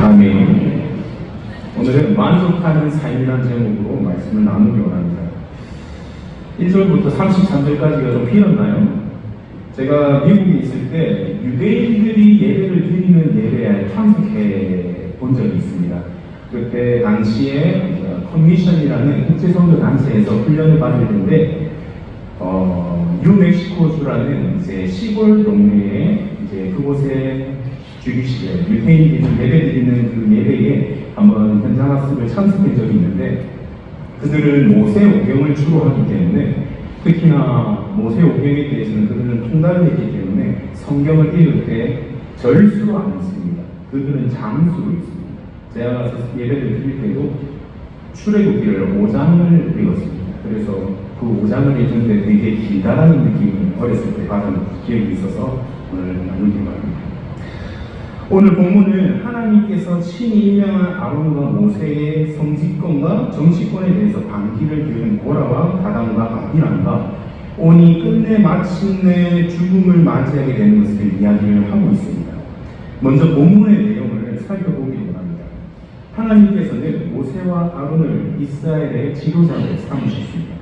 아멘. 오늘은 만족하는 삶이라는 제목으로 말씀을 나누기 원합니다. 1절부터 33절까지가 좀 길었나요? 제가 미국에 있을 때 유대인들이 예배를 드리는 예배에 참석해 본 적이 있습니다. 그때 당시에 커미션이라는 국제선교 단체에서 훈련을 받을 텐데 뉴멕시코주라는 이제 시골 동네에 이제 그곳에 주기식에 유대인들이 예배드리는 그 예배에 한번 현장 학습을 참석한 적이 있는데, 그들은 모세오경을 주로 하기 때문에, 특히나 모세오경에 대해서는 그들은 통달을 했기 때문에 성경을 읽을 때 절수로 안 읽습니다. 그들은 장수로 읽습니다. 제가 가서 예배를 드릴 때도 출애굽기를 5장을 읽었습니다. 그래서 그 5장을 읽는데 되게 길다라는 느낌을 어렸을 때 받은 기억이 있어서 오늘 나누기 바랍니다. 오늘 본문은 하나님께서 친히 임명한 아론과 모세의 성직권과 정치권에 대해서 반기를 기울인 고라와 다단과 아비람과 오니 끝내 마침내 죽음을 맞이하게 되는 것을 이야기를 하고 있습니다. 먼저 본문의 내용을 살펴보기 원합니다. 하나님께서는 모세와 아론을 이스라엘의 지도자로 삼으셨습니다.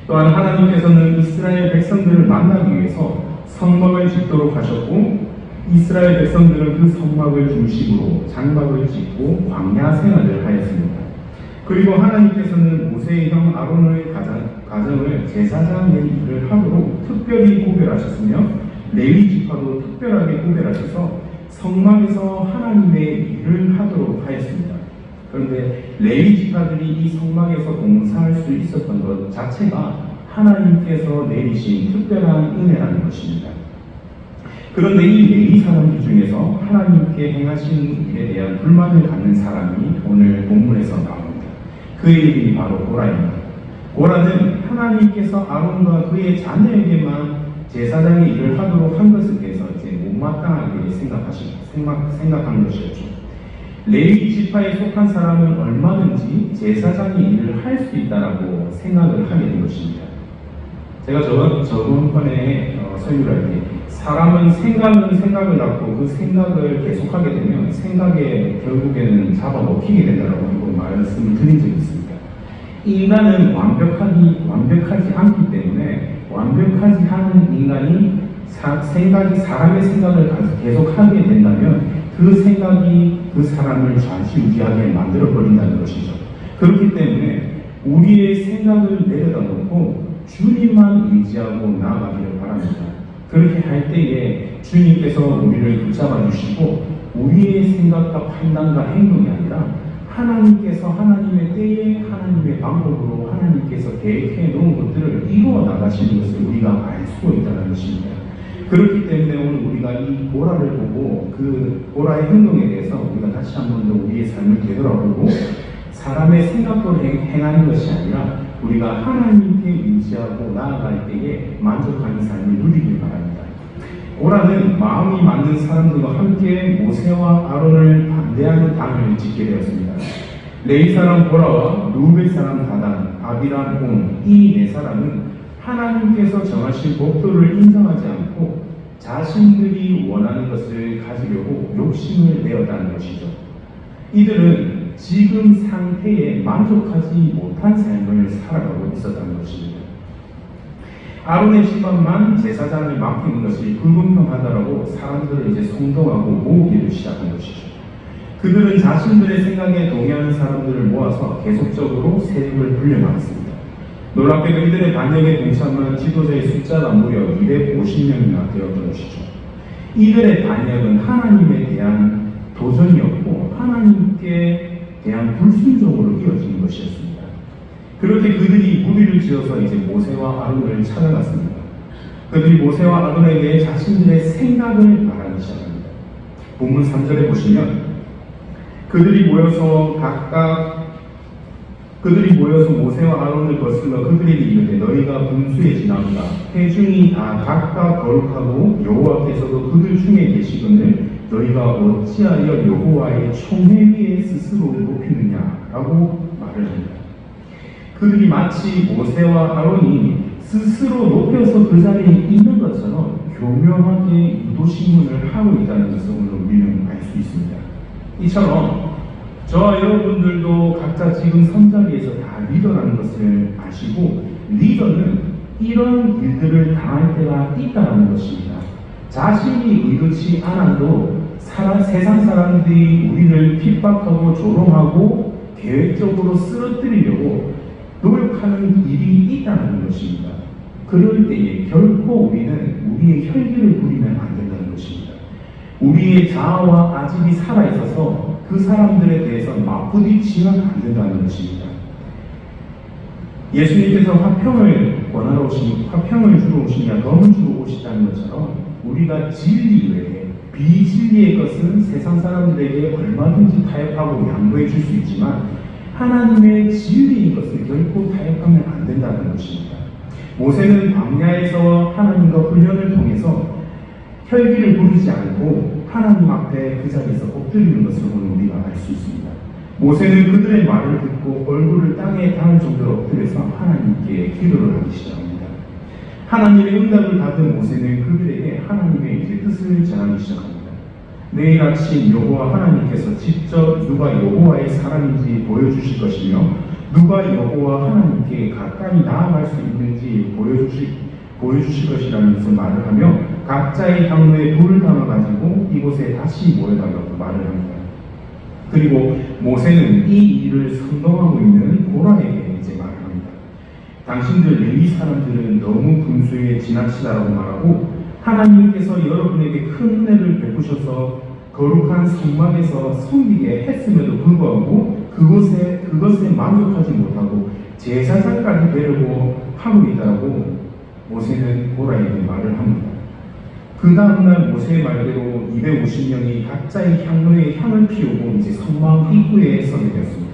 또한 하나님께서는 이스라엘 백성들을 만나기 위해서 성막을 짓도록 하셨고, 이스라엘 백성들은 그 성막을 중심으로 장막을 짓고 광야 생활을 하였습니다. 그리고 하나님께서는 모세의 형 아론의 가정을 제사장의 일을 하도록 특별히 구별하셨으며, 레위 지파도 특별하게 구별하셔서 성막에서 하나님의 일을 하도록 하였습니다. 그런데 레위 지파들이 이 성막에서 봉사할 수 있었던 것 자체가 하나님께서 내리신 특별한 은혜라는 것입니다. 그런데 이 레위 사람들 중에서 하나님께 행하신 일에 대한 불만을 갖는 사람이 오늘 본문에서 나옵니다. 그의 이름이 바로 고라입니다. 고라는 하나님께서 아론과 그의 자녀에게만 제사장의 일을 하도록 한 것에 대해서 이제 못마땅하게 생각한 것이었죠. 레위 지파에 속한 사람은 얼마든지 제사장의 일을 할 수 있다라고 생각을 하게 된 것입니다. 제가 저번번에 설교를 할 때 사람은 생각을 갖고 그 생각을 계속하게 되면 생각에 결국에는 잡아먹히게 된다라고 한번 말씀을 드린 적이 있습니다. 인간은 완벽하지 않기 때문에 완벽하지 않은 인간이 사람의 생각을 계속하게 된다면 그 생각이 그 사람을 좌지우지하게 만들어버린다는 것이죠. 그렇기 때문에 우리의 생각을 내려다 놓고 주님만 의지하고 나아가기를 바랍니다. 그렇게 할 때에 주님께서 우리를 붙잡아 주시고 우리의 생각과 판단과 행동이 아니라 하나님께서 하나님의 때에 하나님의 방법으로 하나님께서 계획해 놓은 것들을 이루어 나가시는 것을 우리가 알 수 있다는 것입니다. 그렇기 때문에 오늘 우리가 이 고라를 보고 그 고라의 행동에 대해서 우리가 다시 한 번 더 우리의 삶을 되돌아보고 사람의 생각대로 행하는 것이 아니라 우리가 하나님께 의지하고 나아갈 때에 만족하는 삶을 누리길 바랍니다. 고라는 마음이 맞는 사람들과 함께 모세와 아론을 반대하는 당을 짓게 되었습니다. 레위 사람 고라와 루벨 사람 다단, 아비람, 온 이 네 사람은 하나님께서 정하신 법도를 인정하지 않고 자신들이 원하는 것을 가지려고 욕심을 내었다는 것이죠. 이들은 지금 상태에 만족하지 못한 삶을 살아가고 있었다는 것입니다. 아론의 집안만 제사장을 맡기는 것이 불공평하다라고 사람들을 이제 선동하고 모으기를 시작한 것이죠. 그들은 자신들의 생각에 동의하는 사람들을 모아서 계속적으로 세력을 불려나갔습니다. 놀랍게도 이들의 반역에 동참한 지도자의 숫자가 무려 250명이나 되었던 것이죠. 이들의 반역은 하나님에 대한 도전이었고 하나님께 대한 불순종으로 이어지는 것이었습니다. 그렇게 그들이 무리를 지어서 이제 모세와 아론을 찾아갔습니다. 그들이 모세와 아론에게 자신들의 생각을 말하기 시작합니다. 본문 3절에 보시면 그들이 모여서 모세와 아론을 거슬러 그들에게 이르되 너희가 분수에 지나온다. 회중이 다 각각 거룩하고 여호와께서도 그들 중에 계시거늘 너희가 어찌하여 여호와의 총회 위에 스스로 높이느냐라고 말을 합니다. 그들이 마치 모세와 아론이 스스로 높여서 그 자리에 있는 것처럼 교묘하게 유도신문을 하고 있다는 것을 오늘 우리는 알 수 있습니다. 이처럼 저와 여러분들도 각자 지금 선자리에서 다 리더라는 것을 아시고, 리더는 이런 일들을 당할 때가 있다는 것입니다. 자신이 의도치 않아도 세상 사람들이 우리를 핍박하고 조롱하고 계획적으로 쓰러뜨리려고 노력하는 일이 있다는 것입니다. 그럴 때에 결코 우리는 우리의 혈기를 부리면 안 된다는 것입니다. 우리의 자아와 아집이 살아있어서 그 사람들에 대해서 맞부딪히면 안 된다는 것입니다. 예수님께서 화평을 원하러 오신, 화평을 주러 오시냐 덤을 주러 오시다는 것처럼 우리가 진리 외에 비진리의 것은 세상 사람들에게 얼마든지 타협하고 양보해 줄 수 있지만 하나님의 진리인 것을 결코 타협하면 안 된다는 것입니다. 모세는 광야에서 하나님과 훈련을 통해서 혈기를 부리지 않고 하나님 앞에 그 자리에서 엎드리는 것을 오늘 우리가 알 수 있습니다. 모세는 그들의 말을 듣고 얼굴을 땅에 닿을 정도로 엎드려서 하나님께 기도를 하기 시작합니다. 하나님의 응답을 받은 모세는 그들에게 하나님의 이제 뜻을 전하기 시작합니다. 내일 아침 여호와 하나님께서 직접 누가 여호와의 사람인지 보여주실 것이며 누가 여호와 하나님께 가까이 나아갈 수 있는지 보여주실 것이라는 것을 말을 하며 각자의 향로에 돌을 담아가지고 이곳에 다시 모여달라고 말을 합니다. 그리고 모세는 이 일을 선동하고 있는 고라에게 이제 말을 합니다. 당신들 레위 사람들은 너무 분수에 지나치다라고 말하고 하나님께서 여러분에게 큰 은혜를 베푸셔서 거룩한 성막에서 섬기게 했음에도 불구하고 그것에 만족하지 못하고 제사장까지 되려고 하고 있다고 모세는 고라에게 말을 합니다. 그 다음날 모세의 말대로 250명이 각자의 향로에 향을 피우고 이제 성막 입구에 서게 되었습니다.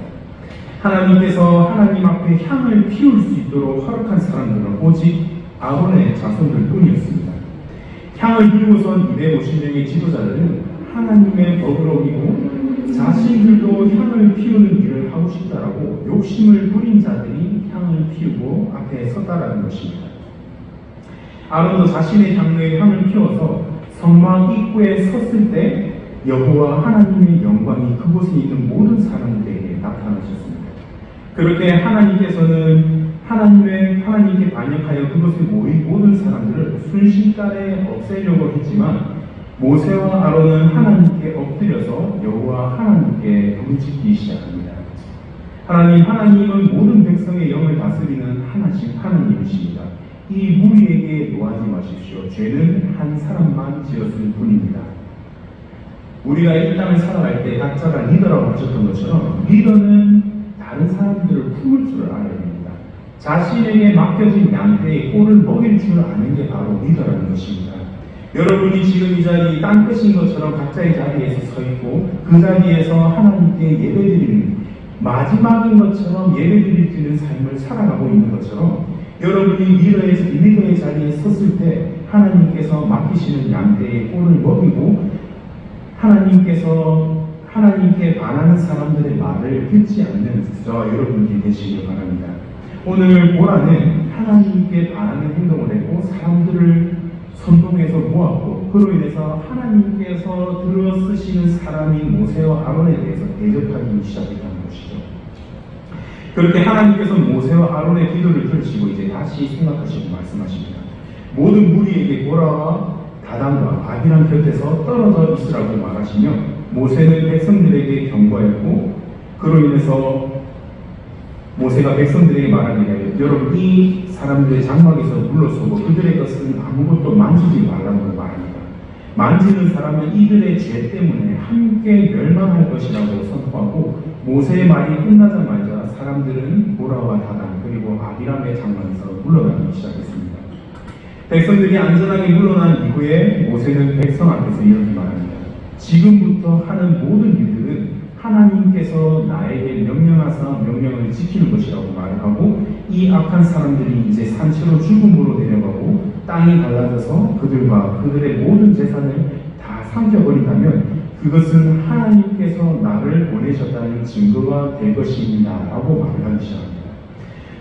하나님께서 하나님 앞에 향을 피울 수 있도록 허락한 사람들은 오직 아론의 자손들 뿐이었습니다. 향을 들고선 250명의 지도자들은 하나님의 법을 어기고 자신들도 향을 피우는 일을 하고 싶다라고 욕심을 부린 자들이 향을 피우고 앞에 섰다라는 것입니다. 아론도 자신의 향로에 향을 피워서 성막 입구에 섰을 때 여호와 하나님의 영광이 그곳에 있는 모든 사람들에게 나타나셨습니다. 그렇게 하나님께서는 하나님께 반역하여 그곳에 모인 모든 사람들을 순식간에 없애려고 했지만 모세와 아론은 하나님께 엎드려서 여호와 하나님께 부르짖기 시작합니다. 하나님은 모든 백성의 영을 다스리는 하나님이십니다. 이 무리에게 노하지 마십시오. 죄는 한 사람만 지었을 뿐입니다. 우리가 이 땅을 살아갈 때 각자가 리더라고 하셨던 것처럼 리더는 다른 사람들을 품을 줄 알아야 됩니다. 자신에게 맡겨진 양떼의 꼴을 먹일 줄 아는 게 바로 리더라는 것입니다. 여러분이 지금 이 자리 땅끝인 것처럼 각자의 자리에서 서 있고 그 자리에서 하나님께 예배드리는 마지막인 것처럼 예배드리는 삶을 살아가고 있는 것처럼 여러분이 리더의 자리에 섰을 때 하나님께서 맡기시는 양떼의 꼴을 먹이고 하나님께 반하는 사람들의 말을 듣지 않는 저와 여러분들이 되시길 바랍니다. 오늘 고라는 하나님께 반하는 행동을 했고 사람들을 선동해서 모았고 그로 인해서 하나님께서 들어쓰시는 사람인 모세와 아론에 대해서 대적하기 시작했다는 것이죠. 그렇게 하나님께서 모세와 아론의 기도를 들으시고 이제 다시 생각하시고 말씀하십니다. 모든 무리에게 고라와 다단과 아비람 곁에서 떨어져 있으라고 말하시며 모세는 백성들에게 경고하였고 그로 인해서 모세가 백성들에게 말하기를 여러분 이 사람들의 장막에서 물러서고 그들의 것은 아무것도 만지지 말라고 말합니다. 만지는 사람은 이들의 죄 때문에 함께 멸망할 것이라고 선포하고 모세의 말이 끝나자마자 사람들은 고라와 다단 그리고 아비람의 장막에서 물러나기 시작했습니다. 백성들이 안전하게 물러난 이후에 모세는 백성 앞에서 이렇게 말합니다. 지금부터 하는 모든 일들은 하나님께서 나에게 명령하사 명령을 지키는 것이라고 말을 하고 이 악한 사람들이 이제 산채로 죽음으로 내려가고 땅이 갈라져서 그들과 그들의 모든 재산을 다 삼켜버린다면 그것은 하나님께서 나를 보내셨다는 증거가 될 것입니다 라고 말을 하기 시작합니다.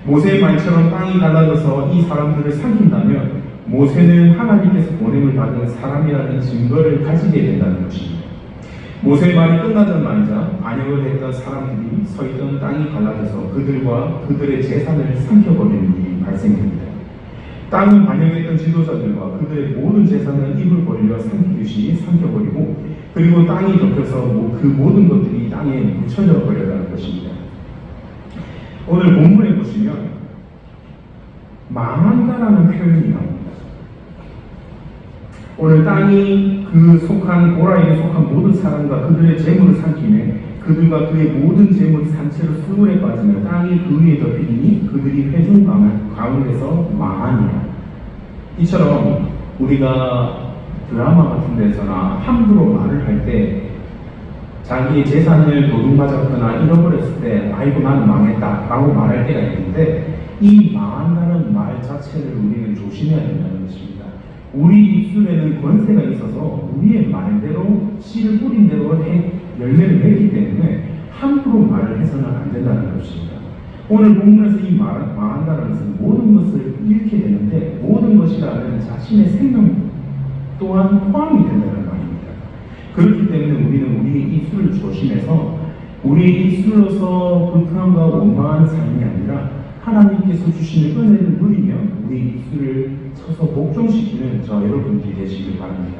모세의 말처럼 땅이 갈라져서 이 사람들을 삼킨다면 모세는 하나님께서 보냄을 받은 사람이라는 증거를 가지게 된다는 것입니다. 모세의 말이 끝나자마자 반역을 했던 사람들이 서 있던 땅이 갈라져서 그들과 그들의 재산을 삼켜버리는 일이 발생됩니다. 땅은 반역했던 지도자들과 그들의 모든 재산을 입을 벌려 삼키듯이 삼켜버리고, 그리고 땅이 덮여서 그 모든 것들이 땅에 묻혀져 버렸다는 것입니다. 오늘 본문에 보시면 망한다라는 표현이 나옵니다. 오늘 땅이 그 속한 고라에게 속한 모든 사람과 그들의 재물을 삼키며 그들과 그의 모든 재물이 산채로 수울에 빠지며 땅이 그 위에 덮이니 그들이 회중 가운데서 망하니라. 이처럼 우리가 드라마 같은 데서나 함부로 말을 할 때 자기의 재산을 도둑맞았거나 잃어버렸을 때 아이고 나는 망했다 라고 말할 때가 있는데, 이 망한다는 말 자체를 우리는 조심해야 된다는 것입니다. 우리 입술에는 권세가 있어서 우리의 말대로 씨를 뿌린 대로 열매를 맺기 때문에 함부로 말을 해서는 안 된다는 것입니다. 오늘 본문에서 이 망한다는 것은 모든 것을 잃게 되는데, 모든 것이라는 자신의 생명 또한 포함이 된다는 말입니다. 그렇기 때문에 우리는 우리의 입술을 조심해서 우리의 입술로서 불평과 원망하는 삶이 아니라 하나님께서 주시는 은혜를 누리며 우리 입술을 쳐서 복종시키는 저 여러분들이 되시길 바랍니다.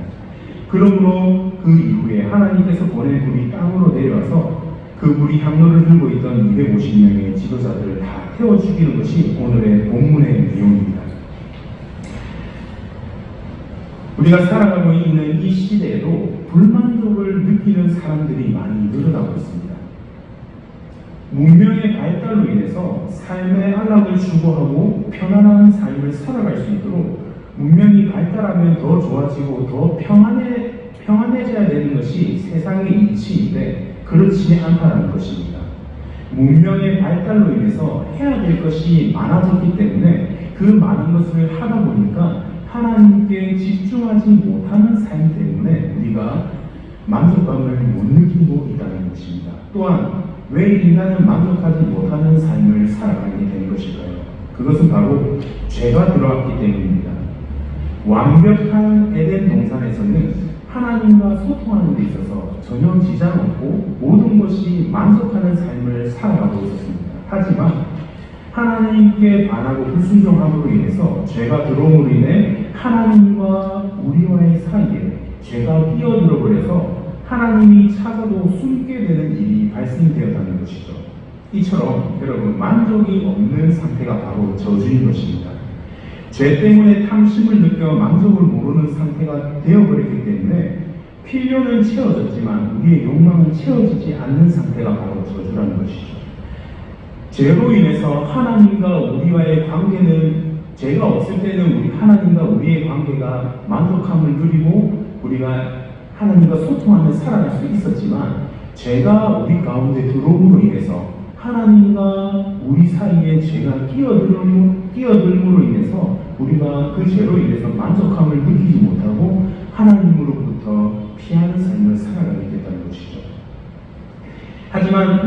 그러므로 그 이후에 하나님께서 보낸 불이 땅으로 내려와서 그 불이 향로를 들고 있던 250명의 지도자들을 다 태워 죽이는 것이 오늘의 본문의 내용입니다. 우리가 살아가고 있는 이 시대에도 불만족을 느끼는 사람들이 많이 늘어나고 있습니다. 문명의 발달로 인해서 삶의 안락을 추구하고 편안한 삶을 살아갈 수 있도록 문명이 발달하면 더 좋아지고 더 평안해져야 되는 것이 세상의 이치인데 그렇지 않다는 것입니다. 문명의 발달로 인해서 해야 될 것이 많아졌기 때문에 그 많은 것을 하다 보니까 하나님께 집중하지 못하는 삶 때문에 우리가 만족감을 못 느끼고 있다는 것입니다. 또한 왜 인간은 만족하지 못하는 삶을 살아가게 된 것일까요? 그것은 바로 죄가 들어왔기 때문입니다. 완벽한 에덴 동산에서는 하나님과 소통하는 데 있어서 전혀 지장 없고 모든 것이 만족하는 삶을 살아가고 있었습니다. 하지만 하나님께 반하고 불순종함으로 인해서 죄가 들어옴으로 인해 하나님과 우리와의 사이에 죄가 끼어들어 버려서 하나님이 찾아도 숨게 되는 일이 발생되었다는 것이죠. 이처럼 여러분, 만족이 없는 상태가 바로 저주인 것입니다. 죄 때문에 탐심을 느껴 만족을 모르는 상태가 되어버렸기 때문에 필요는 채워졌지만 우리의 욕망은 채워지지 않는 상태가 바로 저주라는 것이죠. 죄로 인해서 하나님과 우리와의 관계는, 죄가 없을 때는 우리 하나님과 우리의 관계가 만족함을 누리고 우리가 하나님과 소통하며 살아갈 수 있었지만, 죄가 우리 가운데 들어옴으로 인해서 하나님과 우리 사이에 죄가 끼어들므로 인해서 우리가 그 죄로 인해서 만족함을 느끼지 못하고 하나님으로부터 피하는 삶을 살아가게 됐다는 것이죠. 하지만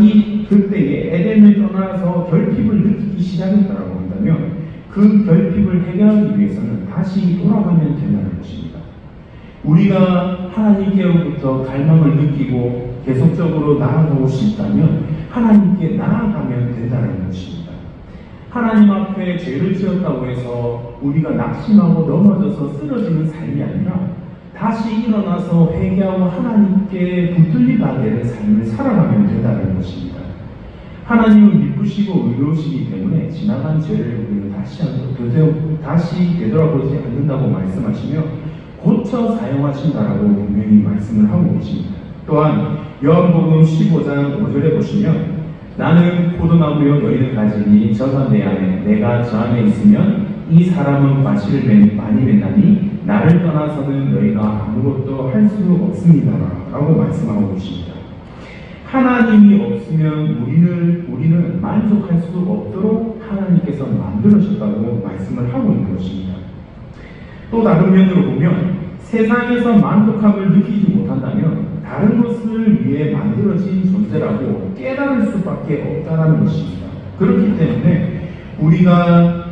그때에 에덴을 떠나서 결핍을 느끼기 시작했다고 한다면 그 결핍을 해결하기 위해서는 다시 돌아가면 된다는 것입니다. 우리가 하나님께로부터 갈망을 느끼고 계속적으로 나아가고 싶다면 하나님께 나아가면 된다는 것입니다. 하나님 앞에 죄를 지었다고 해서 우리가 낙심하고 넘어져서 쓰러지는 삶이 아니라 다시 일어나서 회개하고 하나님께 붙들리게 되는 삶을 살아가면 된다는 것입니다. 하나님은 미쁘시고 의로우시기 때문에 지나간 죄를 우리는 다시 되돌아보지 않는다고 말씀하시며 고쳐 사용하신다라고 분명히 말씀을 하고 계십니다. 또한 요한복음 15장 5절에 보시면 나는 포도나무요 너희는 가지니 저가 내 안에 내가 저 안에 있으면 이 사람은 과실을 많이 맺나니 나를 떠나서는 너희가 아무것도 할 수 없습니다 라고 말씀하고 계십니다. 하나님이 없으면 우리는 만족할 수 없도록 하나님께서 만들어주셨다고 말씀을 하고 있는 것입니다. 또 다른 면으로 보면 세상에서 만족함을 느끼지 못한다면 다른 것을 위해 만들어진 존재라고 깨달을 수밖에 없다는 것입니다. 그렇기 때문에 우리가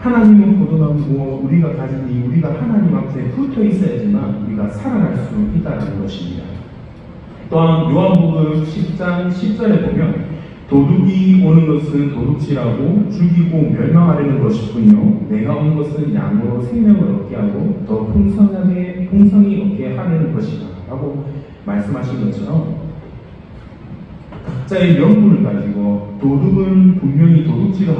하나님은 포도나무고 우리가 가지니 우리가 하나님 앞에 붙어 있어야지만 우리가 살아갈 수 있다는 것입니다. 또한 요한복음 10장 10절에 보면 도둑이 오는 것은 도둑질하고 죽이고 멸망하려는 것이군요. 내가 온 것은 양으로 생명을 얻게 하고 더 풍성히 얻게 하려는 것이다 라고 말씀하신 것처럼 각자의 명분을 가지고 도둑은 분명히 도둑질을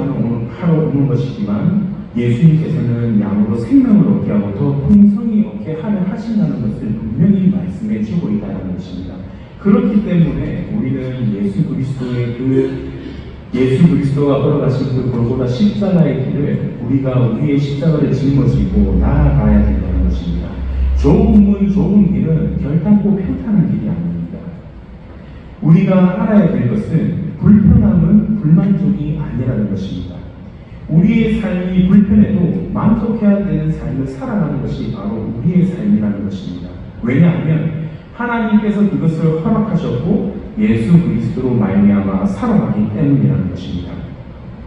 하러 오는 것이지만 예수님께서는 양으로 생명을 얻게 하고 더 풍성히 얻게 하신다는 것을 분명히 말씀해 주고 있다는 것입니다. 그렇기 때문에 우리는 예수 그리스도가 걸어가신 그 골고다 십자가의 길을 우리가 우리의 십자가를 짊어지고 나아가야 된다는 것입니다. 좁은 길은 결단코 평탄한 길이 아닙니다. 우리가 알아야 될 것은 불편함은 불만족이 아니라는 것입니다. 우리의 삶이 불편해도 만족해야 되는 삶을 살아가는 것이 바로 우리의 삶이라는 것입니다. 왜냐하면 하나님께서 그것을 허락하셨고 예수 그리스도로 말미암아 살아가기 때문이라는 것입니다.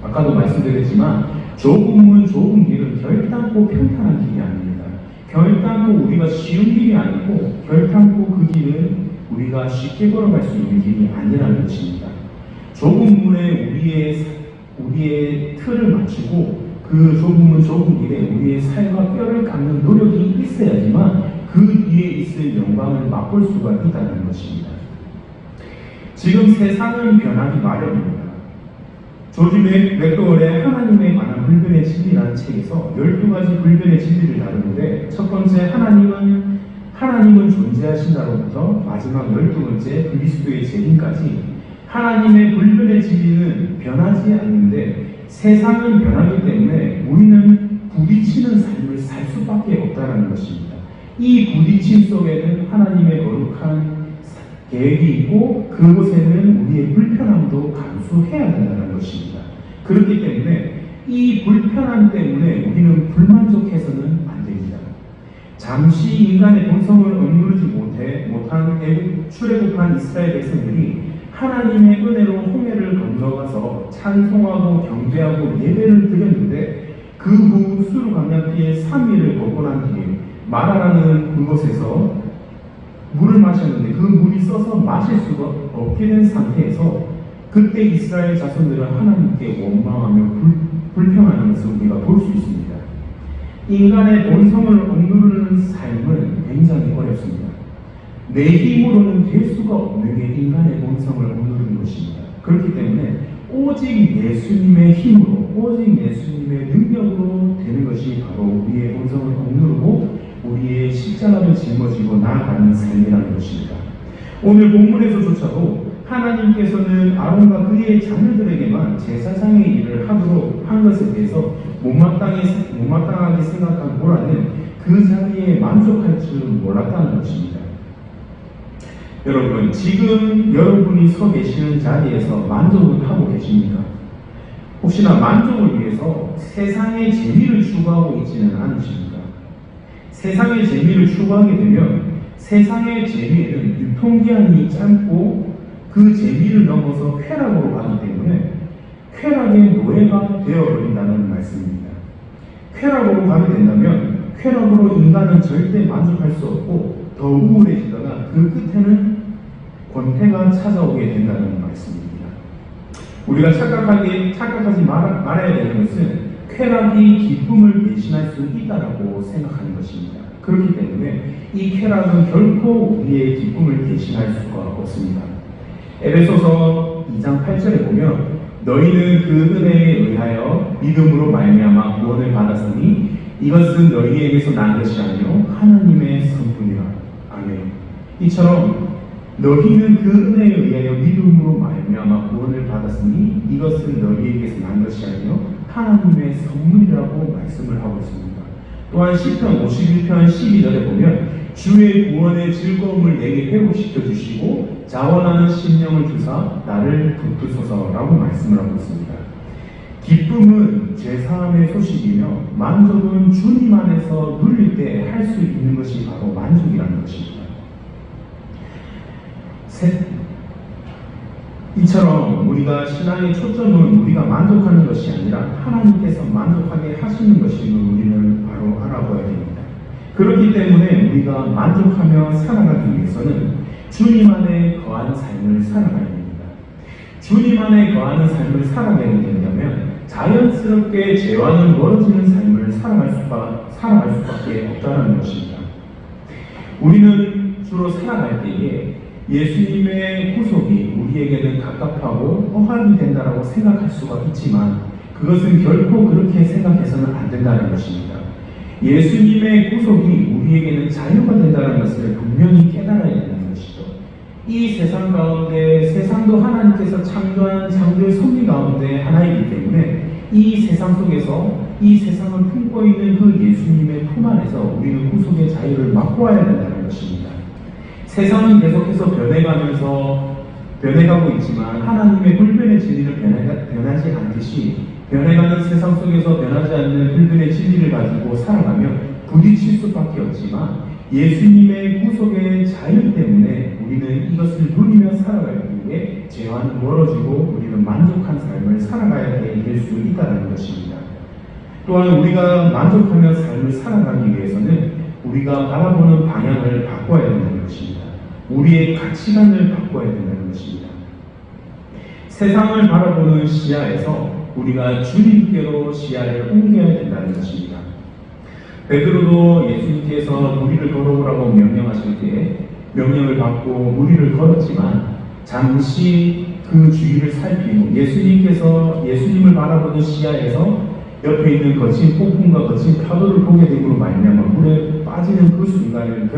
아까도 말씀드렸지만 좁은 길은 결단코 평탄한 길이 아닙니다. 결단코 우리가 쉬운 길이 아니고 결단코 그 길은 우리가 쉽게 걸어갈 수 있는 길이 아니라는 것입니다. 좁은 문에 우리의 틀을 맞추고 그 좁은 길에 우리의 살과 뼈를 깎는 노력이 있어야지만 그 뒤에 있을 영광을 맛볼 수가 있다는 것입니다. 지금 세상은 변하기 마련입니다. 조지 맥도웰의 하나님에 관한 불변의 진리라는 책에서 12가지 불변의 진리를 다루는데 첫 번째 하나님은 존재하신다로부터 마지막 12번째 그리스도의 재림까지 하나님의 불변의 진리는 변하지 않는데 세상은 변하기 때문에 우리는 부딪히는 삶을 살 수밖에 없다는 것입니다. 이 부딪힘 속에는 하나님의 거룩한 계획이 있고 그곳에는 우리의 불편함도 감수해야 된다는 것입니다. 그렇기 때문에 이 불편함 때문에 우리는 불만족해서는 안 됩니다. 잠시 인간의 본성을 억누르지 못한 출애굽한 이스라엘 백성들이 하나님의 은혜로 홍해를 건너가서 찬송하고 경배하고 예배를 드렸는데 그 후 수르 광야길에 3일을 걷고 난 뒤에 마라라는 그곳에서 물을 마셨는데 그 물이 써서 마실 수가 없게 된 상태에서 그때 이스라엘 자손들은 하나님께 원망하며 불평하는 것을 우리가 볼 수 있습니다. 인간의 본성을 억누르는 삶은 굉장히 어렵습니다. 내 힘으로는 될 수가 없는 게 인간의 본성을 억누르는 것입니다. 그렇기 때문에 오직 예수님의 힘으로, 오직 예수님의 능력으로 되는 것이 바로 우리의 본성을 억누르고 우리의 십자가를 짊어지고 나아가는 삶이라는 것입니다. 오늘 본문에서조차도 하나님께서는 아론과 그의 자녀들에게만 제사장의 일을 하도록 한 것에 대해서 못마땅하게 생각한 보라는 그 자리에 만족할 줄 몰랐다는 것입니다. 여러분, 지금 여러분이 서 계시는 자리에서 만족을 하고 계십니까? 혹시나 만족을 위해서 세상의 재미를 추구하고 있지는 않으십니까? 세상의 재미를 추구하게 되면 세상의 재미에는 유통기한이 짧고 그 재미를 넘어서 쾌락으로 가기 때문에 쾌락의 노예가 되어버린다는 말씀입니다. 쾌락으로 가게 된다면 쾌락으로 인간은 절대 만족할 수 없고 더 우울해지다가 그 끝에는 권태가 찾아오게 된다는 말씀입니다. 우리가 착각하지 말아야 되는 것은 쾌락이 기쁨을 대신할 수 있다고 생각하는 것입니다. 그렇기 때문에 이 쾌락은 결코 우리의 기쁨을 대신할 수가 없습니다. 에베소서 2장 8절에 보면 너희는 그 은혜에 의하여 믿음으로 말미암아 구원을 받았으니 이것은 너희에게서 난 것이 아니요 하나님의 선물이라. 아멘. 이처럼 너희는 그 은혜에 의하여 믿음으로 말미암아 구원을 받았으니 이것은 너희에게서 난 것이 아니요 하나님의 선물이라고 말씀을 하고 있습니다. 또한 시편 51편 12절에 보면 주의 구원의 즐거움을 내게 회복시켜 주시고 자원하는 심령을 주사 나를 붙드소서라고 말씀을 하고 있습니다. 기쁨은 죄사함의 소식이며 만족은 주님 안에서 누릴 때 할 수 있는 것이 바로 만족이라는 것입니다. 이처럼 우리가 신앙의 초점은 우리가 만족하는 것이 아니라 하나님께서 만족하게 하시는 것임을 우리는 바로 알아봐야 됩니다. 그렇기 때문에 우리가 만족하며 살아가기 위해서는 주님 안에 거하는 삶을 살아가야 됩니다. 주님 안에 거하는 삶을 살아가야 된다면 자연스럽게 죄와는 멀어지는 삶을 살아갈 수밖에 없다는 것입니다. 우리는 주로 살아갈 때에 예수님의 구속이 우리에게는 갑갑하고 허황이 된다고 생각할 수가 있지만 그것은 결코 그렇게 생각해서는 안 된다는 것입니다. 예수님의 구속이 우리에게는 자유가 된다는 것을 분명히 깨달아야 된다는 것이죠. 이 세상 가운데 세상도 하나님께서 창조한 창조의 섭리 가운데 하나이기 때문에 이 세상 속에서 이 세상을 품고 있는 그 예수님의 품 안에서 우리는 구속의 자유를 맛보아야 된다는 것입니다. 세상은 계속해서 변해가고 있지만 하나님의 불변의 진리는 변하지 않듯이 변해가는 세상 속에서 변하지 않는 불변의 진리를 가지고 살아가며 부딪힐 수밖에 없지만 예수님의 구속의 자유 때문에 우리는 이것을 누리며 살아갈 때에 죄와는 멀어지고 우리는 만족한 삶을 살아가야 될 수 있다는 것입니다. 또한 우리가 만족하며 삶을 살아가기 위해서는 우리가 바라보는 방향을 바꿔야 된다는 것입니다. 우리의 가치관을 바꿔야 된다는 것입니다. 세상을 바라보는 시야에서 우리가 주님께로 시야를 옮겨야 된다는 것입니다. 베드로도 예수님께서 무리를 걸어오라고 명령하실 때 명령을 받고 무리를 걸었지만 잠시 그 주위를 살피고 예수님을 바라보는 시야에서 옆에 있는 거친 폭풍과 거친 파도를 보게 됨으로 말미암아 물에 빠지는 그 순간을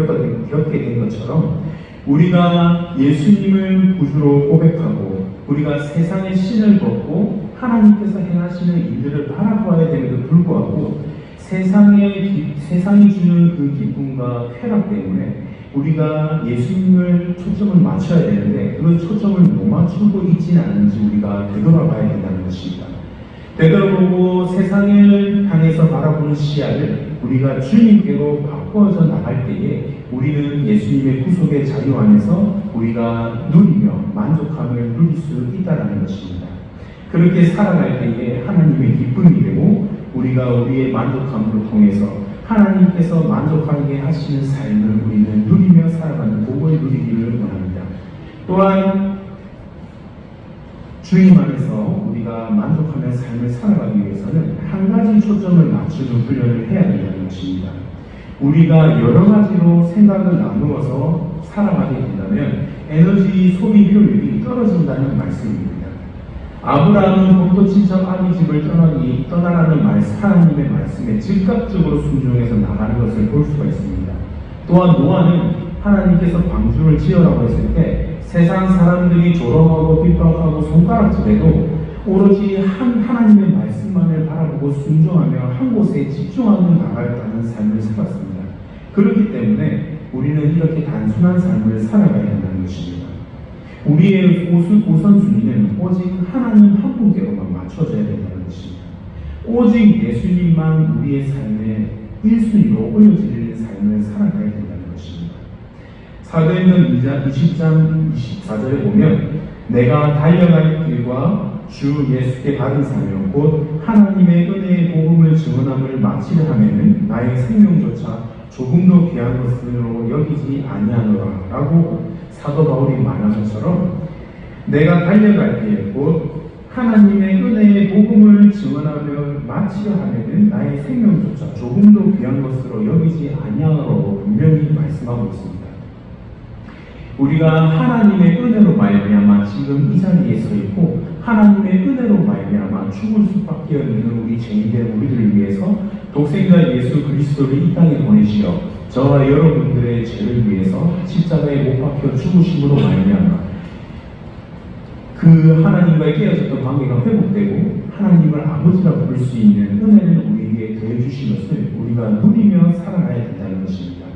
겪게 된 것처럼 우리가 예수님을 구주로 고백하고 우리가 세상의 신을 벗고 하나님께서 행하시는 일들을 바라보아야 됨에도 불구하고 세상이 주는 그 기쁨과 쾌락 때문에 우리가 예수님을 초점을 맞춰야 되는데 그 초점을 못 맞추고 있지는 않은지 우리가 되돌아봐야 된다는 것입니다. 되돌아보고 세상을 향해서 바라보는 시야를 우리가 주님께로 바꿔서 나갈 때에 우리는 예수님의 구속의 자유 안에서 우리가 누리며 만족함을 누릴 수 있다는 것입니다. 그렇게 살아갈 때에 하나님의 기쁨이 되고 우리가 우리의 만족함을 통해서 하나님께서 만족하게 하시는 삶을 우리는 누리며 살아가는 복을 누리기를 원합니다. 또한 주님 안에서 우리가 만족하며 삶을 살아가기 위해서는 한 가지 초점을 맞추는 훈련을 해야 된다는 것입니다. 우리가 여러 가지로 생각을 나누어서 살아가게 된다면 에너지 소비 효율이 떨어진다는 말씀입니다. 아브라함은 본토 친척 아비 집을 떠나라는 하나님의 말씀에 즉각적으로 순종해서 나가는 것을 볼 수가 있습니다. 또한 노아는 하나님께서 방주를 지으라고 했을 때 세상 사람들이 조롱하고 핍박하고 손가락질해도 오로지 하나님의 말씀만을 바라보고 순종하며 한 곳에 집중하며 나가겠다는 삶을 살았습니다. 그렇기 때문에 우리는 이렇게 단순한 삶을 살아가야 한다는 것입니다. 우리의 우선순위는 오직 하나님 한 분께로만 맞춰져야 된다는 것입니다. 오직 예수님만 우리의 삶의 1순위로 올려지는 삶을 살아가야 된다는 것입니다. 사도행전 2장 20장 24절에 보면 내가 달려갈 길과 주 예수께 받은 사명 곧 하나님의 은혜의 복음을 증언함을 마치려 하면은 나의 생명조차 조금도 귀한 것으로 여기지 아니하노라 라고 사도 바울이 말한 것처럼 내가 달려갈 때에 곧 하나님의 은혜의 복음을 증언하며 마치려 하면은 나의 생명조차 조금도 귀한 것으로 여기지 아니하노라고 분명히 말씀하고 있습니다. 우리가 하나님의 은혜로 말미암아 지금 이 자리에 서 있고 하나님의 은혜로 말미암아 죽을 수밖에 없는 우리 죄인된 우리들을 위해서 독생자 예수 그리스도를 이 땅에 보내시어 저와 여러분들의 죄를 위해서 십자가에 못 박혀 죽으심으로 말미암아 그 하나님과의 깨어졌던 관계가 회복되고 하나님을 아버지라 부를 수 있는 은혜를 우리에게 더해 주신 것을 우리가 누리며 살아가야 된다는 것입니다.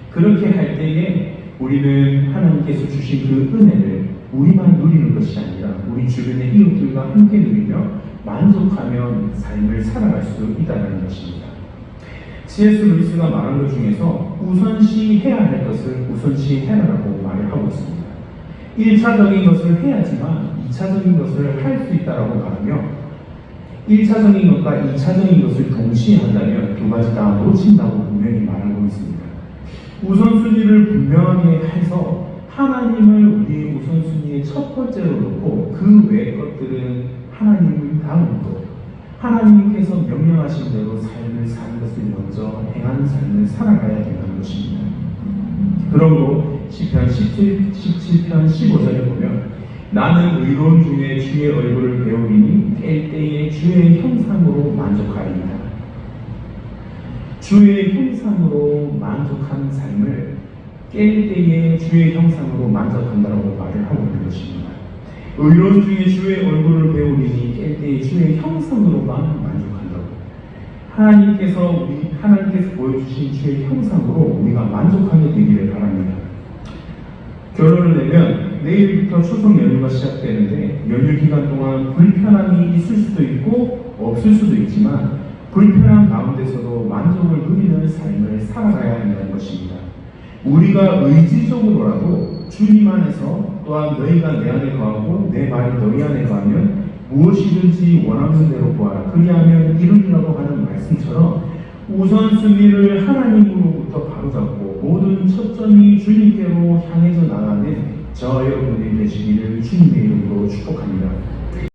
그렇게 할 때에 우리는 하나님께서 주신 그 은혜를 우리만 누리는 것이 아니라 우리 주변의 이웃들과 함께 누리며 만족하며 삶을 살아갈 수 있다는 것입니다. C.S. 루이스가 말한 것 중에서 우선시해야 할 것을 우선시해라라고 말을 하고 있습니다. 1차적인 것을 해야지만 2차적인 것을 할 수 있다라고 말하며 1차적인 것과 2차적인 것을 동시에 한다면 두 가지 다 놓친다고 분명히 말하고 있습니다. 우선순위를 분명하게 해서 하나님을 우리의 우선순위의 첫 번째로 놓고 그 외의 것들은 하나님을 다음으로 하나님께서 명령하신 대로 삶을 사는 것을 먼저 행하는 삶을 살아가야 된다는 것입니다. 그러므로 시편 17편 15절에 보면 나는 의로운 중에 주의 얼굴을 배우리니 깰 때에 주의 형상으로 만족하리이다. 주의 형상으로 만족하는 삶을 깰 때에 주의 형상으로 만족한다고 말을 하고 있는 것입니다. 의로운 중에 주의 얼굴을 배우리니 깰 때에 주의 형상으로만 만족한다고. 하나님께서 보여주신 주의 형상으로 우리가 만족하게 되기를 바랍니다. 결론을 내면 내일부터 추석 연휴가 시작되는데 연휴 기간 동안 불편함이 있을 수도 있고 없을 수도 있지만 불편함 가운데서도 만족을 누리는 삶을 살아가야 한다는 것입니다. 우리가 의지적으로라도 주님 안에서 또한 너희가 내 안에 거하고 내 말이 너희 안에 거하면 무엇이든지 원하는 대로 구하라 그리하면 이루리라고 하는 말씀처럼 우선순위를 하나님으로부터 바로잡고 모든 초점이 주님께로 향해서 나가는 저와 여러분들이 되시기를 주님의 이름으로 축복합니다.